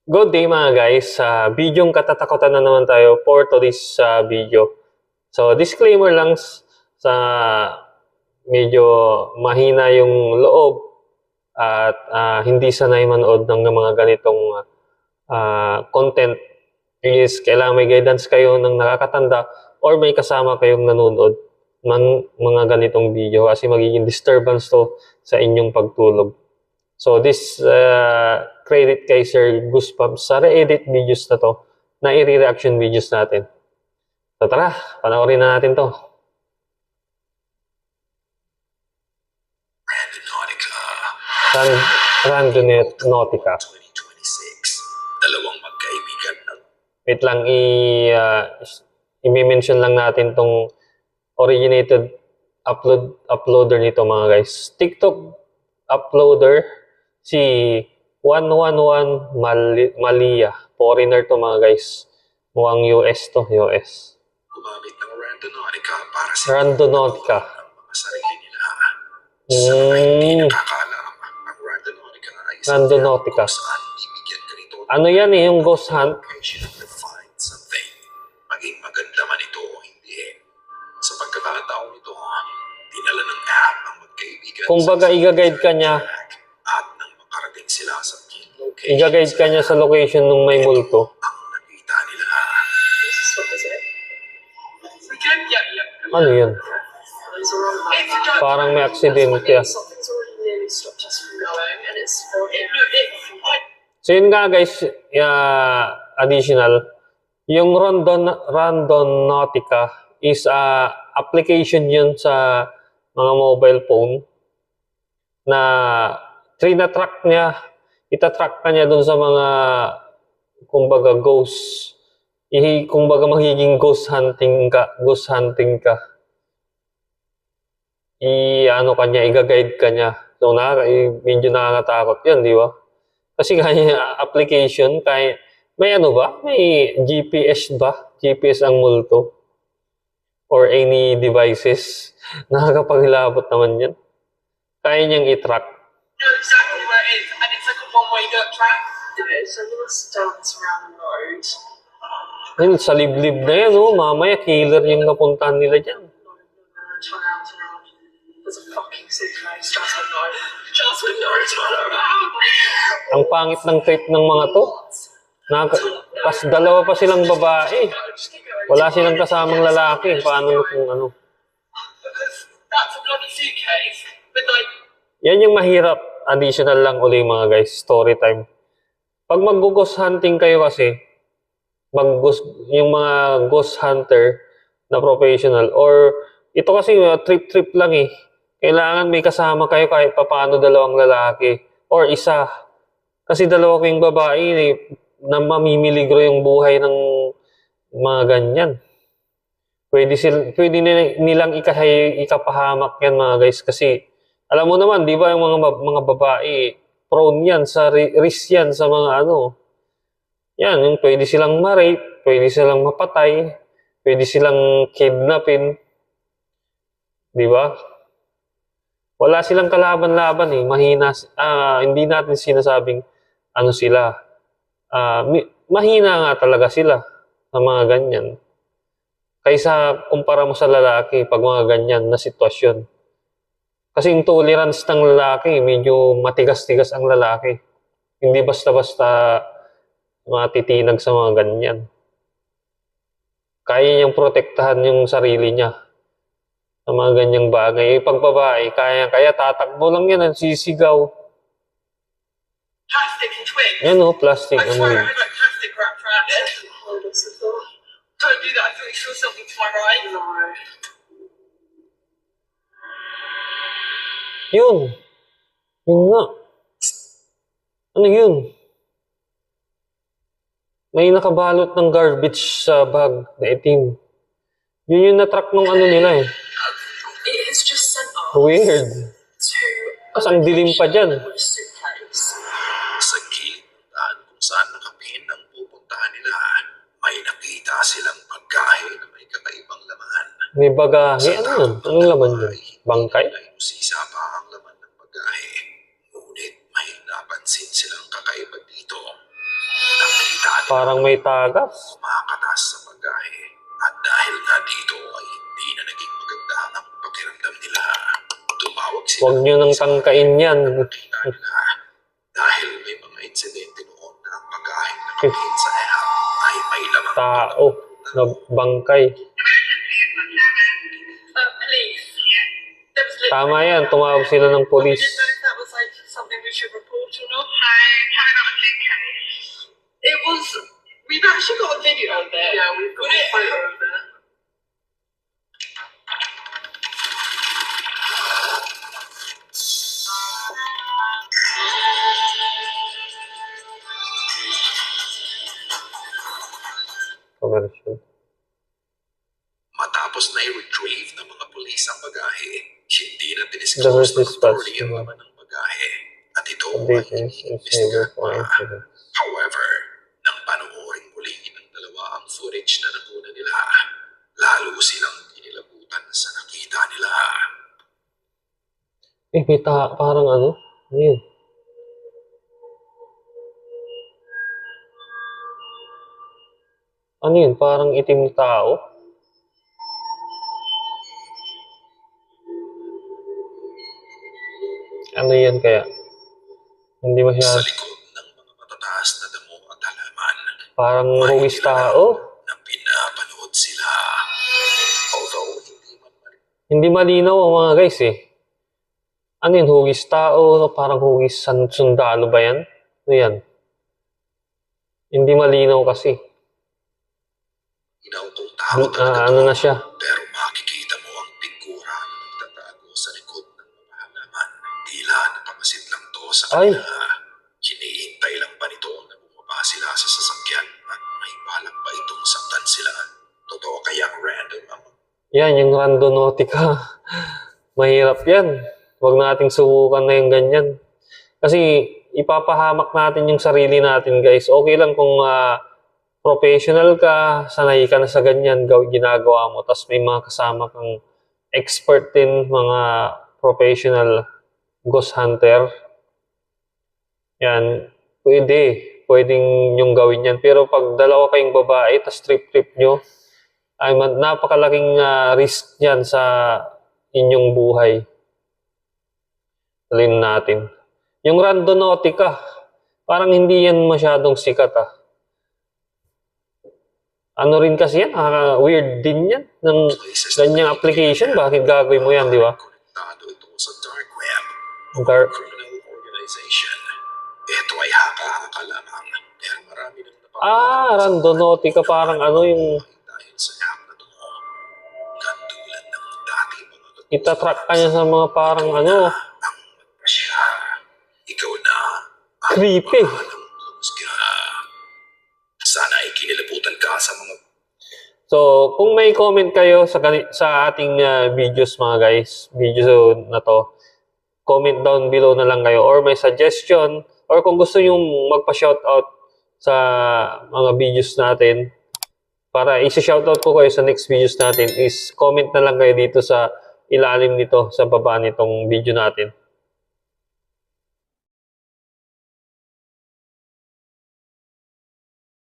Good day mga guys. Sa bidyong katatakutan na naman tayo for today's video. So disclaimer lang sa medyo mahina yung loob at hindi sanay manood ng mga ganitong content is kailangan may guidance kayo ng nakakatanda or may kasama kayong nanonood ng mga ganitong video kasi magiging disturbance to sa inyong pagtulog. So this credit kay Sir Goosebumps sa re-edit videos na to, na i-reaction videos natin. So tara, panoorin na natin to. Randonautica. 2026. Dalawang magkaibigan ng... Wait lang, i-mention lang natin tong originated uploader nito mga guys. TikTok uploader si 111 Malia. Foreigner to mga guys. Mukhang US to, US. Gumamit ng Randonautica para sa Randonautica. ng mga sarili nila. Sa mga hindi nakakaalam, ang Randonautica ay Randonautica. kung saan bibigyan ka nito Ano yan eh, yung ghost hunt? location to find something. Maging maganda man ito o hindi. Sa pagkakataong ito, dinala ng app ang magkaibigan. Kumbaga, i-guide ka niya. At nang makarating sila sa location. I-guide ka niya sa location nung may multo. Ang nakita nila. Ano yun? Parang may accident siya. So yun nga guys, additional, yung Randonautica is application yun sa mga mobile phone na trina-track niya, itatrack ka niya dun sa mga kumbaga ghost, kumbaga magiging ghost hunting ka. I-ano ka niya, i-guide ka niya. So medyo nakakatakot yan, di ba? Kasi kaya application, kaya may ano ba? May GPS ba? GPS ang multo? Or any devices? Nakakapaghilabot naman yan. Kaya niyang i-track. Know exactly where it is, and it's like a one-way dirt track. So I'm gonna dance around the road. Yun, sa liblib na yan, oh. Mamaya, killer yung napuntahan nila dyan. Turn around. There's a fucking suitcase. Just would know. Just would know it's not around. Ang pangit ng trip ng mga to. Dalawa pa silang babae. Wala silang kasamang lalaki. Paano kung ano? Because that's a bloody suitcase with like... Yan yung mahirap. Additional lang uli mga guys. Story time. Pag mag-ghost hunting kayo kasi, yung mga ghost hunter na professional, or ito kasi trip lang eh. Kailangan may kasama kayo kahit papaano dalawang lalaki. Or isa. Kasi dalawa ko yung babae eh, na mamimiligro yung buhay ng mga ganyan. Pwede nilang ikapahamak yan mga guys. Kasi alam mo naman, di ba yung mga babae, prone yan sa risk yan sa mga ano. Yan, yung pwede silang ma-rape, pwede silang mapatay, pwede silang kidnapin. Di ba? Wala silang kalaban-laban eh. Mahina, hindi natin sinasabing ano sila. Mahina nga talaga sila sa mga ganyan. Kaysa kumpara mo sa lalaki pag mga ganyan na sitwasyon. Kasi yung tolerance ng lalaki, medyo matigas-tigas ang lalaki. Hindi basta-basta matitinag sa mga ganyan. Kaya niyang protektahan yung sarili niya sa mga ganyang bagay. Pag babae, kaya tatakbo lang yan, sisigaw. Plastic and twigs. Yan o, plastic. I Ano swear yun? I had like plastic wrapped around it. Don't do that. I feel like you feel something to my right. No. Yun. Yun nga. Ano yun? May nakabalot ng garbage sa bag na itim. Yun yung natrack ng ano nila eh. It has just sent us Weird. to Tapos ang dilim pa dyan. a suitcase. Sa gilid ng daan kung saan nakapin ang pupuntahan nila, may nakita silang pagkain na may kakaibang laman. May bagahe. Ano yun? Anong laman yun? Bangkay? Ay usisa pa ang laman ng bagahe. Ngunit may napansin silang kakaiba dito. Parang may tagas. Makakatas sa bagahe. At dahil nga dito ay hindi na naging maganda ang pakiramdam nila. Tumawag sila. Huwag nyo nang tangkain yan. Nakita nila. Dahil may mga insidente noon na ang bagaheng nakatingin sa app ay may lamang Tao na bangkay. Police. There was literally- Tama yan, tumawag sila ng I polis. didn't know if that was like something we should report or not. It was. We've actually got a video of it. Yeah, we've got a photo of it. Commercial. Matapos na i-retrieve ng mga pulis ang bagahe, hindi na The dinisclose first ng dispatch. authority ang laman ng bagahe. At ito ay Conditions is iniimbestigahan for pa. incidents. However, nang panoorin muli ng dalawa ang footage na nakuna nila, lalo silang inilabutan sa nakita nila. Eh, may parang ano? Ano yun? Ano yun? Parang itim na tao? Ano yan kaya? Hindi Sa masyadong... likod ng mga matataas na damo at halaman, Parang may hugis nilalang tao. na pinapanood sila. Although hindi man Hindi malinaw ang mga guys eh. Ano yun? Hugis tao? Parang hugis sundalo ba yan? Ano yan? Hindi malinaw kasi. malinaw kung tao talaga Ano to. na siya? Pero makikita mo ang figura na nagtatago sa likod ng mga halaman. Tila napamasid lang to sa Ay. kanila. Hinihintay lang ba nito na bumaba sila sa sasakyan at may balak ba itong saktan sila? Totoo kayang random ang Yan, yung randonautica. Mahirap yan. Huwag nating subukan na yung ganyan. Kasi ipapahamak natin yung sarili natin, guys. Okay lang kung professional ka, sanay ka na sa ganyan, ginagawa mo. Tapos may mga kasama kang expert din, mga professional ghost hunter. Yan, pwede. Pwedeng yung gawin yan. Pero pag dalawa kayong babae, tapos trip-trip nyo, ay napakalaking risk yan sa inyong buhay. Alin natin. Yung randonautica, parang hindi yan masyadong sikat Ano rin kasi yan, weird din yan. Ng places ganyang application, bakit gagawin mo yan, di ba? Konektado ito sa dark web o Dark- criminal organization. Ito ay haka-haka lamang. Pero marami nang Randonautica, parang ano yung dahil sa app na ito. Katulad ng dati mga itatrack ka niya sa mga parang ano, ang magpasya. Ikaw na ang creepy. bahalang humusga. Sana ay kinilabutan ka sa mga So, kung may comment kayo sa ating videos mga guys, video na to, comment down below na lang kayo or may suggestion or kung gusto nyo magpa-shoutout sa mga videos natin para isi-shoutout ko kayo sa next videos natin is comment na lang kayo dito sa ilalim nito, sa baba nitong video natin.